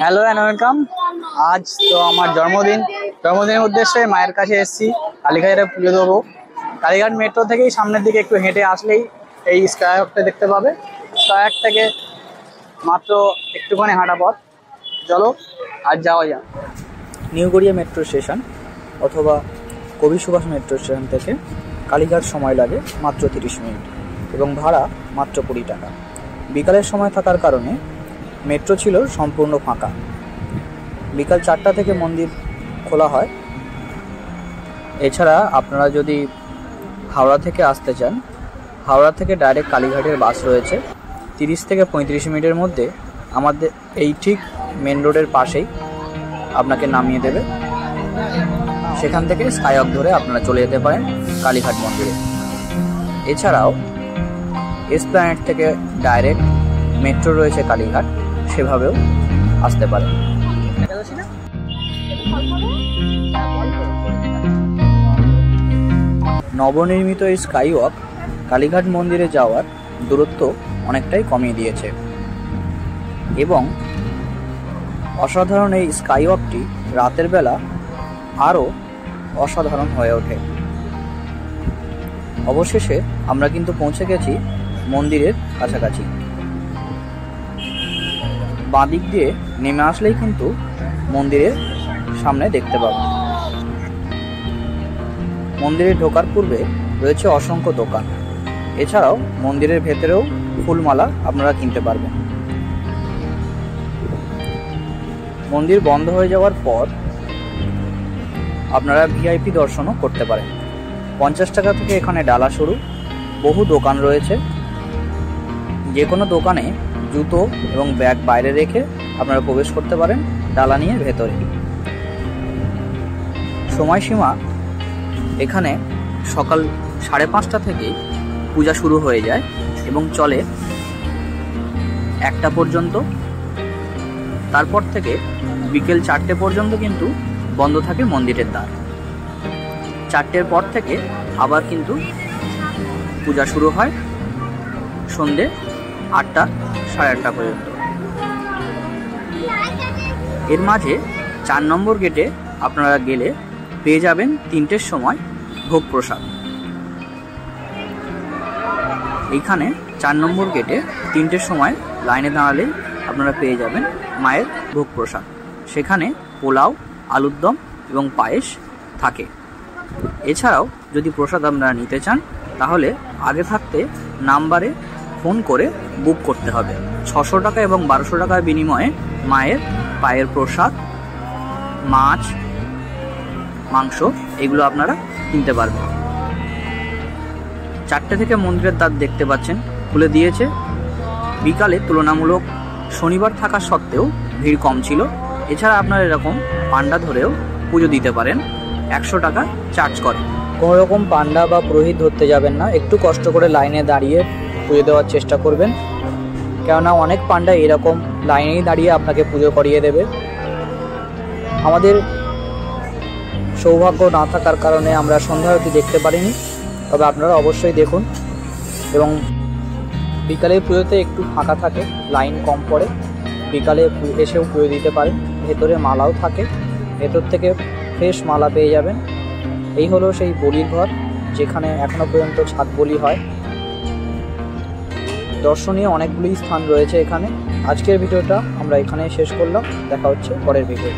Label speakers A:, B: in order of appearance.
A: Hello and welcome. আজ তো আমার জন্মদিনের উদ্দেশ্যে মায়ের কাছে এসেছি। কালীঘাটে পুজো দেবো। কালীঘাট মেট্রো থেকেই সামনের দিকে একটু হেঁটে আসলেই এই স্কাইওয়াকটা দেখতে পাবে। স্কাইওয়াক থেকে মাত্র একটুখানি হাঁটা পথ। চলো আজ যাওয়া যাক। নিউ গড়িয়া মেট্রো স্টেশন অথবা কবি সুভাষ মেট্রো স্টেশন থেকে কালীঘাট সময় লাগে মাত্র 30 মিনিট এবং ভাড়া মাত্র 20 টাকা। বিকালের সময় থাকার কারণে মেট্রো ছিল সম্পূর্ণ ফাঁকা। বিকাল 4টা থেকে মন্দির খোলা হয়। এছাড়া আপনারা যদি হাওড়া থেকে আসতে চান, হাওড়া থেকে ডাইরেক্ট কালীঘাটের বাস রয়েছে। 30 থেকে 35 মিনিটের মধ্যে আমাদের এই ঠিক মেন রোডের পাশেই আপনাকে নামিয়ে দেবে। সেখান থেকে স্কাইওয়াক ধরে আপনারা চলে যেতে পারেন কালীঘাট মন্দিরে। এছাড়াও এসপ্ল্যানেড থেকে ডাইরেক্ট মেট্রো রয়েছে কালীঘাট, সেভাবেও আসতে পারেন। নবনির্মিত এই স্কাইওয়াক কালীঘাট মন্দিরে যাওয়ার দূরত্ব অনেকটাই কমিয়ে দিয়েছে এবং অসাধারণ এই স্কাইওয়াকটি রাতের বেলা আরও অসাধারণ হয়ে ওঠে। অবশেষে আমরা কিন্তু পৌঁছে গেছি মন্দিরের কাছাকাছি। বাঁদিক দিয়ে নেমে আসলেই কিন্তু মন্দিরের সামনে দেখতে পাবেন। মন্দিরে ঢোকার পূর্বে রয়েছে অসংখ্য দোকান। এছাড়াও মন্দিরের ভেতরেও ফুলমালা আপনারা কিনতে পারবেন। মন্দির বন্ধ হয়ে যাওয়ার পর আপনারা ভিআইপি দর্শনও করতে পারেন। 50 টাকা থেকে এখানে ডালা শুরু। বহু দোকান রয়েছে। যে কোনো দোকানে জুতো এবং ব্যাগ বাইরে রেখে আপনারা প্রবেশ করতে পারেন ডালা নিয়ে ভেতরে। সময়সীমা এখানে সকাল 5:30 থেকেই পূজা শুরু হয়ে যায় এবং চলে 1টা পর্যন্ত। তারপর থেকে বিকেল 4টে পর্যন্ত কিন্তু বন্ধ থাকে মন্দিরের দ্বার। 4টের পর থেকে আবার কিন্তু পূজা শুরু হয় সন্ধে 8টা, 8:30 পর্যন্ত। এর মাঝে 4 নম্বর গেটে আপনারা গেলে পেয়ে যাবেন 3টের সময় ভোগ প্রসাদ। এইখানে 4 নম্বর গেটে 3টের সময় লাইনে দাঁড়ালে আপনারা পেয়ে যাবেন মায়ের ভোগ প্রসাদ। সেখানে পোলাও, আলুর দম এবং পায়েস থাকে। এছাড়াও যদি প্রসাদ আপনারা নিতে চান তাহলে আগে থাকতে নাম্বারে ফোন করে বুক করতে হবে। 600 টাকা এবং 1200 টাকার বিনিময়ে মায়ের পায়ের প্রসাদ, মাছ, মাংস এগুলো আপনারা কিনতে পারবেন। 4টে থেকে মন্দিরের দ্বার দেখতে পাচ্ছেন খুলে দিয়েছে। বিকালে তুলনামূলক শনিবার থাকা সত্ত্বেও ভিড় কম ছিল। এছাড়া আপনারা এরকম পান্ডা ধরেও পুজো দিতে পারেন। 100 টাকা চার্জ করে। কোনো রকম পান্ডা বা পুরোহিত ধরতে যাবেন না। একটু কষ্ট করে লাইনে দাঁড়িয়ে পুজো দেওয়ার চেষ্টা করবেন, কেননা অনেক পান্ডা এরকম লাইনেই দাঁড়িয়ে আপনাকে পুজো করিয়ে দেবে। আমাদের সৌভাগ্য না থাকার কারণে আমরা সন্ধ্যা অবধি দেখতে পারিনি, তবে আপনারা অবশ্যই দেখুন। এবং বিকালের পুজোতে একটু ফাঁকা থাকে, লাইন কম পড়ে। বিকালে এসেও পুজো দিতে পারেন। ভেতরে মালাও থাকে, ভেতর থেকে ফ্রেশ মালা পেয়ে যাবেন। এই হলো সেই বলির ঘর, যেখানে এখনো পর্যন্ত ছাদ বলি হয়। দর্শনীয় অনেকগুলি স্থান রয়েছে এখানে। আজকের ভিডিওটা আমরা এখানে শেষ করলাম। দেখা হচ্ছে পরের ভিডিও।